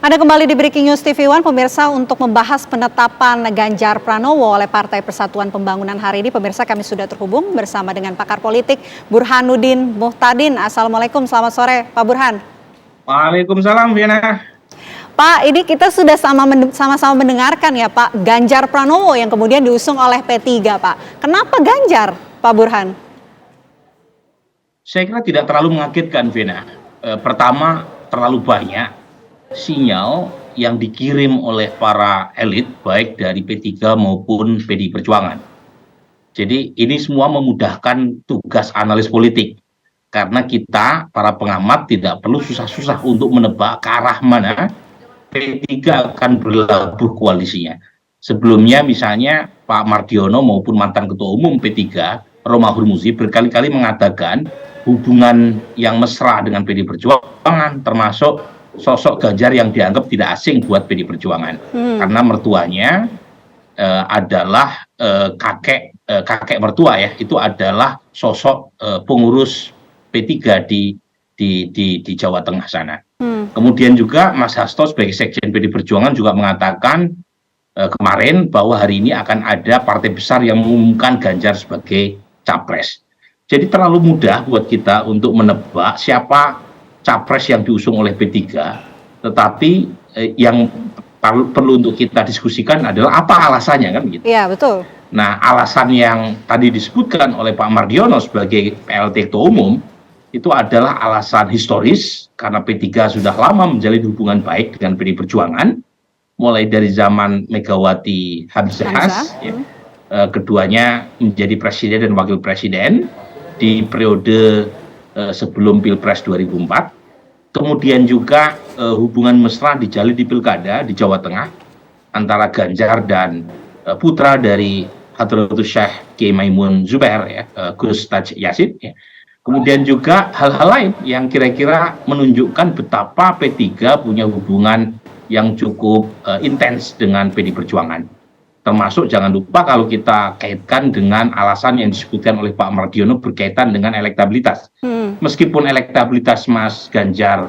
Anda kembali di Breaking News TV One, pemirsa, untuk membahas penetapan Ganjar Pranowo oleh Partai Persatuan Pembangunan hari ini. Pemirsa, kami sudah terhubung bersama dengan pakar politik Burhanuddin Muhtadin. Assalamualaikum, selamat sore Pak Burhan. Waalaikumsalam, Fiana. Pak, ini kita sudah sama-sama mendengarkan ya Pak, Ganjar Pranowo yang kemudian diusung oleh P3, Pak. Kenapa Ganjar, Pak Burhan? Saya kira tidak terlalu mengagetkan, Fiana. Pertama, terlalu banyak sinyal yang dikirim oleh para elit baik dari P3 maupun PDI Perjuangan. Jadi ini semua memudahkan tugas analis politik karena kita para pengamat tidak perlu susah-susah untuk menebak ke arah mana P3 akan berlabuh koalisinya. Sebelumnya misalnya Pak Mardiono maupun mantan Ketua Umum P3 Romahur Muzi berkali-kali mengatakan hubungan yang mesra dengan PDI Perjuangan, termasuk sosok Ganjar yang dianggap tidak asing buat PDI Perjuangan karena mertuanya adalah kakek mertua ya, itu adalah sosok pengurus P3 di Jawa Tengah sana. Kemudian juga Mas Hasto sebagai Sekjen PDI Perjuangan juga mengatakan kemarin bahwa hari ini akan ada partai besar yang mengumumkan Ganjar sebagai capres. Jadi terlalu mudah buat kita untuk menebak siapa capres yang diusung oleh P3, tetapi yang perlu untuk kita diskusikan adalah apa alasannya, kan begitu? Iya, betul. Nah, alasan yang tadi disebutkan oleh Pak Mardiono sebagai PLT Ketua Umum itu adalah alasan historis karena P3 sudah lama menjalin hubungan baik dengan PDI Perjuangan, mulai dari zaman Megawati Hamzahas, ya. Keduanya menjadi presiden dan wakil presiden di periode sebelum Pilpres 2004. Kemudian juga hubungan mesra dijalin di Pilkada di Jawa Tengah antara Ganjar dan putra dari Hadratus Syekh Kiai Maimun Zubair, ya, Gus Taj Yassin. Ya. Kemudian juga hal-hal lain yang kira-kira menunjukkan betapa P3 punya hubungan yang cukup intens dengan PDI Perjuangan. Termasuk jangan lupa kalau kita kaitkan dengan alasan yang disebutkan oleh Pak Mardiono berkaitan dengan elektabilitas. Meskipun elektabilitas Mas Ganjar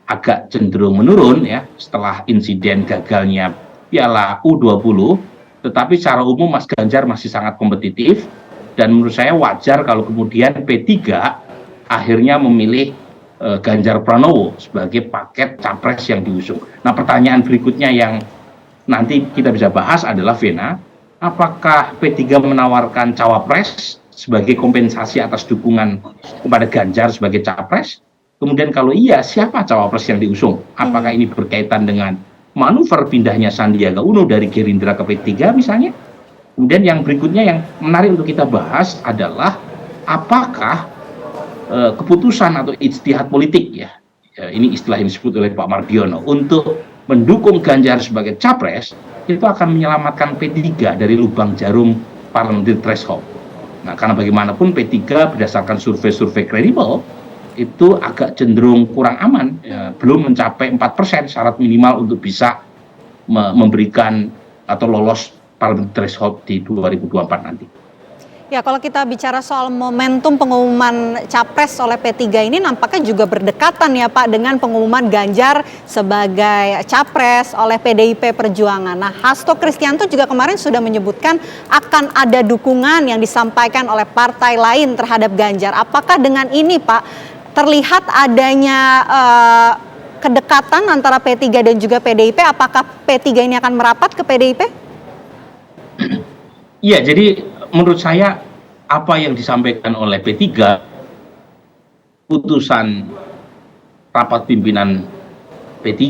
agak cenderung menurun ya setelah insiden gagalnya Piala U20, tetapi secara umum Mas Ganjar masih sangat kompetitif dan menurut saya wajar kalau kemudian P3 akhirnya memilih Ganjar Pranowo sebagai paket capres yang diusung. Nah, pertanyaan berikutnya yang nanti kita bisa bahas adalah, Vena, apakah P3 menawarkan cawapres sebagai kompensasi atas dukungan kepada Ganjar sebagai capres? Kemudian kalau iya, siapa cawapres yang diusung? Apakah ini berkaitan dengan manuver pindahnya Sandiaga Uno dari Gerindra ke P3 misalnya? Kemudian yang berikutnya yang menarik untuk kita bahas adalah apakah keputusan atau ijtihad politik ya, ini istilah yang disebut oleh Pak Mardiono, untuk mendukung Ganjar sebagai capres itu akan menyelamatkan P3 dari lubang jarum parliamentary threshold. Nah, karena bagaimanapun P3 berdasarkan survei-survei kredibel itu agak cenderung kurang aman, ya, belum mencapai 4% syarat minimal untuk bisa memberikan atau lolos parliamentary threshold di 2024 nanti. Ya, kalau kita bicara soal momentum pengumuman capres oleh P3 ini nampaknya juga berdekatan ya Pak dengan pengumuman Ganjar sebagai capres oleh PDIP Perjuangan. Nah, Hasto Kristianto juga kemarin sudah menyebutkan akan ada dukungan yang disampaikan oleh partai lain terhadap Ganjar. Apakah dengan ini Pak terlihat adanya kedekatan antara P3 dan juga PDIP? Apakah P3 ini akan merapat ke PDIP? Iya, jadi menurut saya apa yang disampaikan oleh P3, putusan rapat pimpinan P3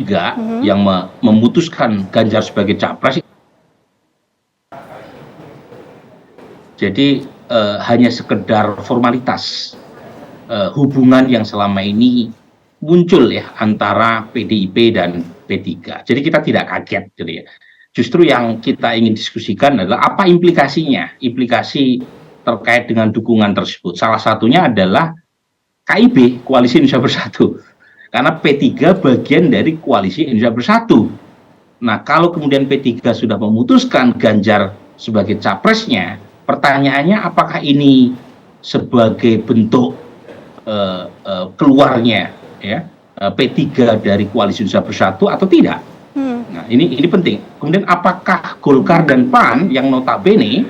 yang memutuskan Ganjar sebagai capres, jadi hanya sekedar formalitas hubungan yang selama ini muncul ya antara PDIP dan P3. Jadi kita tidak kaget gitu ya. Justru yang kita ingin diskusikan adalah apa implikasinya, implikasi terkait dengan dukungan tersebut. Salah satunya adalah KIB, Koalisi Indonesia Bersatu. Karena P3 bagian dari Koalisi Indonesia Bersatu. Nah, kalau kemudian P3 sudah memutuskan Ganjar sebagai capresnya, pertanyaannya apakah ini sebagai bentuk keluarnya ya P3 dari Koalisi Indonesia Bersatu atau tidak. Nah, ini penting. Kemudian apakah Golkar dan PAN yang notabene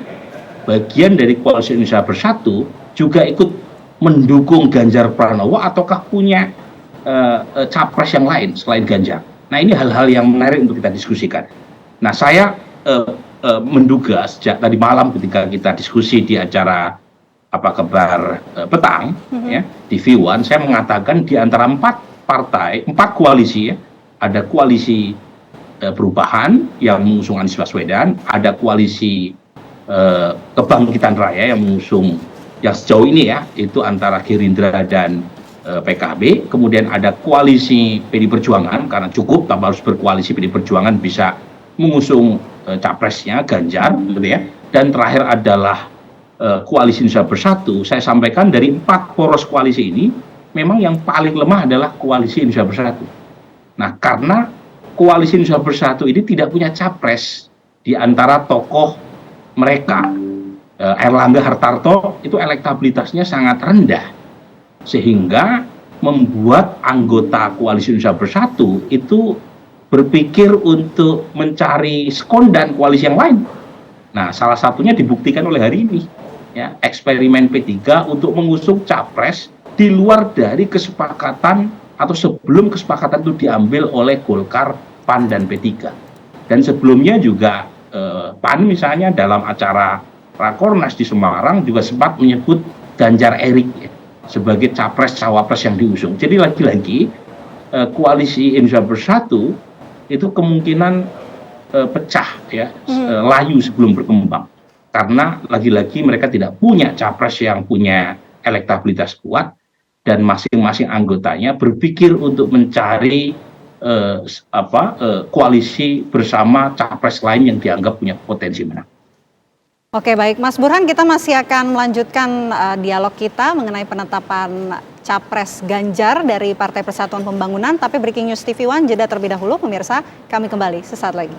bagian dari Koalisi Indonesia Bersatu juga ikut mendukung Ganjar Pranowo ataukah punya capres yang lain selain Ganjar? Nah, ini hal-hal yang menarik untuk kita diskusikan. Nah, saya menduga sejak tadi malam ketika kita diskusi di acara Apa Kabar Petang ya, di V1, saya mengatakan di antara 4 partai, 4 koalisi ya, ada koalisi Perubahan yang mengusung Anies Baswedan, ada koalisi Kebangkitan Raya yang mengusung yang sejauh ini ya itu antara Gerindra dan PKB, kemudian ada koalisi PD Perjuangan karena cukup tanpa harus berkoalisi PD Perjuangan bisa mengusung capresnya Ganjar gitu ya, dan terakhir adalah Koalisi Indonesia Bersatu. Saya sampaikan dari 4 poros koalisi ini memang yang paling lemah adalah Koalisi Indonesia Bersatu. Nah, karena Koalisi Indonesia Bersatu ini tidak punya capres di antara tokoh mereka. Erlangga Hartarto itu elektabilitasnya sangat rendah, sehingga membuat anggota Koalisi Indonesia Bersatu itu berpikir untuk mencari sekondan koalisi yang lain. Nah, salah satunya dibuktikan oleh hari ini, ya, eksperimen P3 untuk mengusung capres di luar dari kesepakatan atau sebelum kesepakatan itu diambil oleh Golkar, PAN, dan P3. Dan sebelumnya juga PAN misalnya dalam acara Rakornas di Semarang juga sempat menyebut Ganjar Erik ya, sebagai capres-cawapres yang diusung. Jadi lagi-lagi Koalisi Indonesia Bersatu itu kemungkinan pecah ya, layu sebelum berkembang. Karena lagi-lagi mereka tidak punya capres yang punya elektabilitas kuat dan masing-masing anggotanya berpikir untuk mencari koalisi bersama capres lain yang dianggap punya potensi menang. Oke, baik Mas Burhan, kita masih akan melanjutkan dialog kita mengenai penetapan Capres Ganjar dari Partai Persatuan Pembangunan, tapi Breaking News TV One jeda terlebih dahulu, pemirsa, kami kembali sesaat lagi.